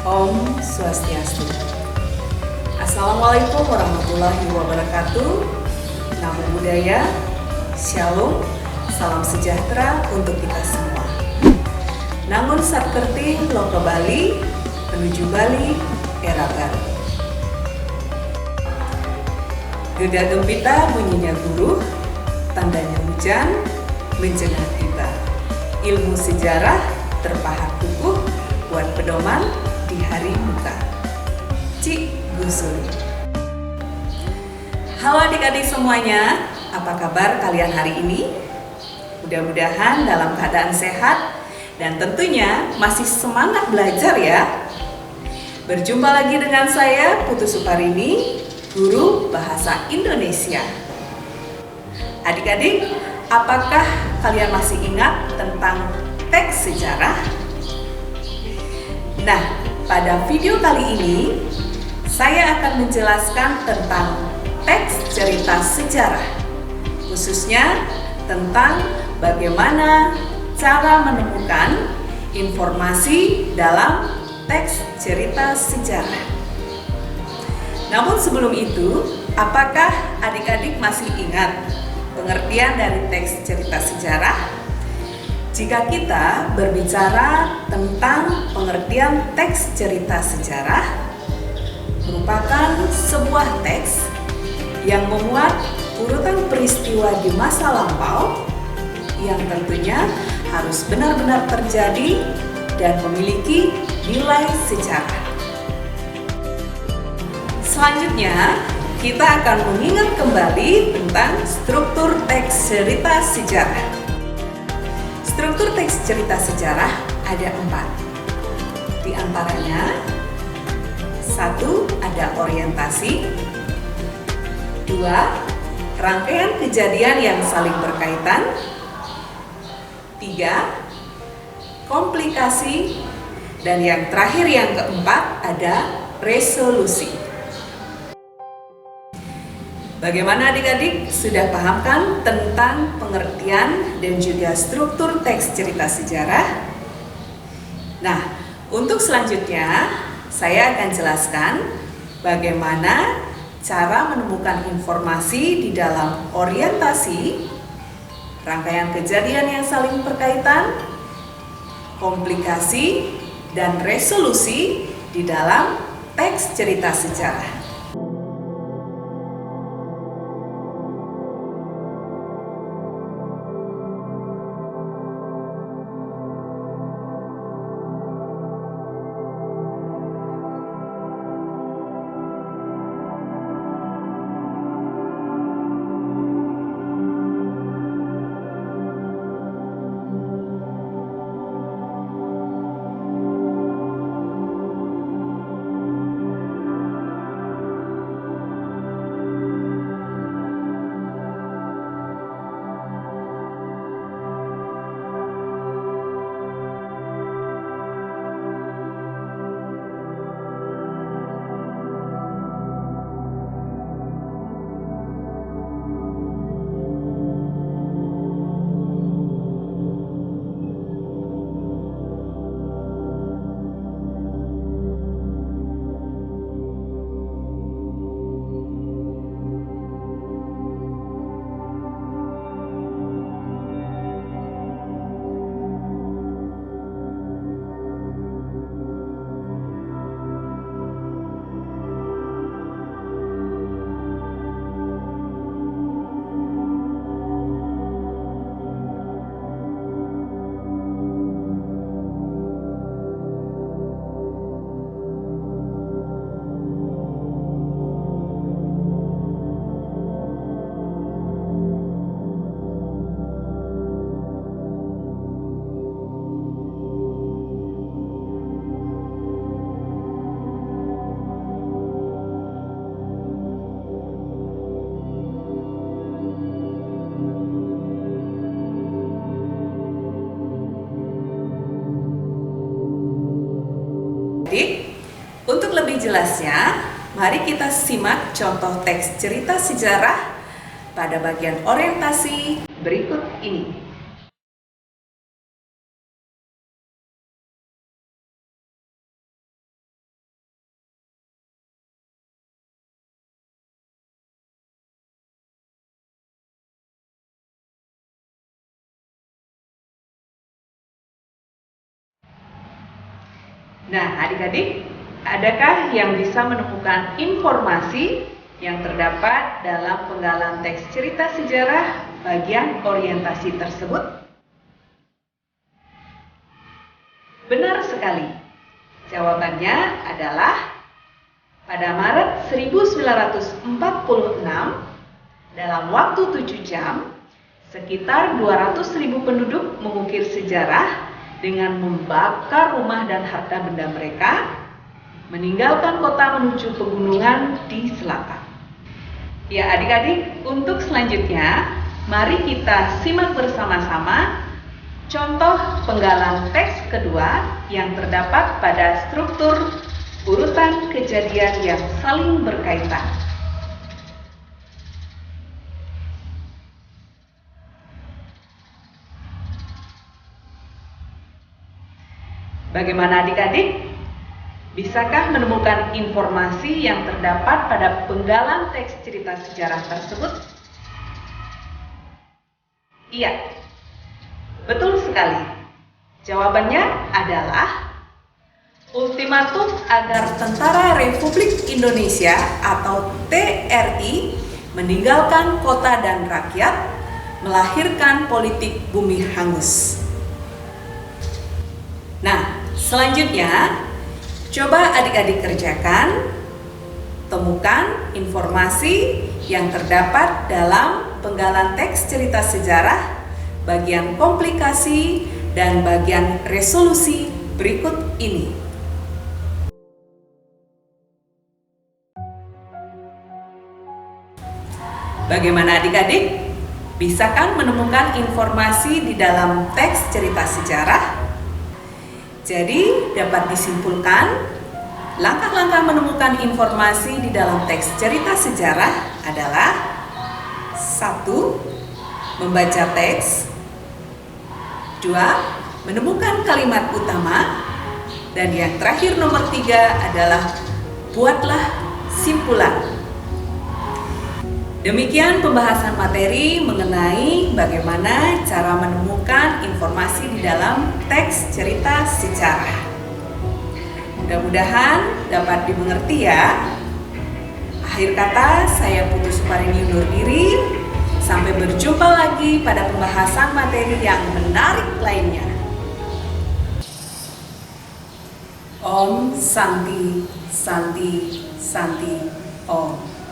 Om Swastiastu. Assalamualaikum warahmatullahi wabarakatuh. Namo Buddhaya, Shalom, salam sejahtera untuk kita semua. Nangun Satkerti Loka Bali, menuju Bali, era baru. Gegah gempita bunyinya guru, tandanya hujan, mencegah kita. Ilmu sejarah terpahat kukuh, buat pedoman di hari muka. Cik Gusuri. Halo adik-adik semuanya, apa kabar kalian hari ini? Mudah-mudahan dalam keadaan sehat dan tentunya masih semangat belajar ya. Berjumpa lagi dengan saya Putu Suparini, guru bahasa Indonesia. Adik-adik, apakah kalian masih ingat tentang teks sejarah? Nah, pada video kali ini saya akan menjelaskan tentang teks cerita sejarah, khususnya tentang bagaimana cara menemukan informasi dalam teks cerita sejarah. Namun sebelum itu, apakah adik-adik masih ingat pengertian dari teks cerita sejarah? Jika kita berbicara tentang pengertian teks cerita sejarah, merupakan sebuah teks yang memuat urutan peristiwa di masa lampau yang tentunya harus benar-benar terjadi dan memiliki nilai sejarah. Selanjutnya, kita akan mengingat kembali tentang struktur teks cerita sejarah. Struktur teks cerita sejarah ada 4. Di antaranya, 1. Ada orientasi. 2. Rangkaian kejadian yang saling berkaitan. 3. Komplikasi. Dan yang terakhir yang keempat ada resolusi. Bagaimana adik-adik, sudah paham kan tentang pengertian dan juga struktur teks cerita sejarah? Nah, untuk selanjutnya saya akan jelaskan bagaimana cara menemukan informasi di dalam orientasi, rangkaian kejadian yang saling berkaitan, komplikasi, dan resolusi di dalam teks cerita sejarah. jelasnya, mari kita simak contoh teks cerita sejarah pada bagian orientasi berikut ini. Nah, adik-adik, adakah yang bisa menemukan informasi yang terdapat dalam penggalan teks cerita sejarah bagian orientasi tersebut? Benar sekali. Jawabannya adalah pada Maret 1946, dalam waktu 7 jam, sekitar 200.000 penduduk mengukir sejarah dengan membakar rumah dan harta benda mereka, meninggalkan kota menuju pegunungan di selatan. Ya adik-adik, untuk selanjutnya, mari kita simak bersama-sama contoh penggalan teks kedua yang terdapat pada struktur urutan kejadian yang saling berkaitan. Bagaimana adik-adik? Bisakah menemukan informasi yang terdapat pada penggalan teks cerita sejarah tersebut? Iya, betul sekali. Jawabannya adalah ultimatum agar Tentara Republik Indonesia atau TRI meninggalkan kota dan rakyat, melahirkan politik bumi hangus. Nah, selanjutnya, coba adik-adik kerjakan, temukan informasi yang terdapat dalam penggalan teks cerita sejarah, bagian komplikasi, dan bagian resolusi berikut ini. Bagaimana adik-adik? Bisakah menemukan informasi di dalam teks cerita sejarah? Jadi, dapat disimpulkan, langkah-langkah menemukan informasi di dalam teks cerita sejarah adalah 1. Membaca teks. 2. Menemukan kalimat utama. Dan yang terakhir nomor 3 adalah buatlah simpulan. Demikian pembahasan materi mengenai bagaimana cara menemukan informasi di dalam teks cerita sejarah. Mudah-mudahan dapat dimengerti ya. Akhir kata, saya Putu Suparini undur diri. Sampai berjumpa lagi pada pembahasan materi yang menarik lainnya. Om Santi, Santi, Santi, Om.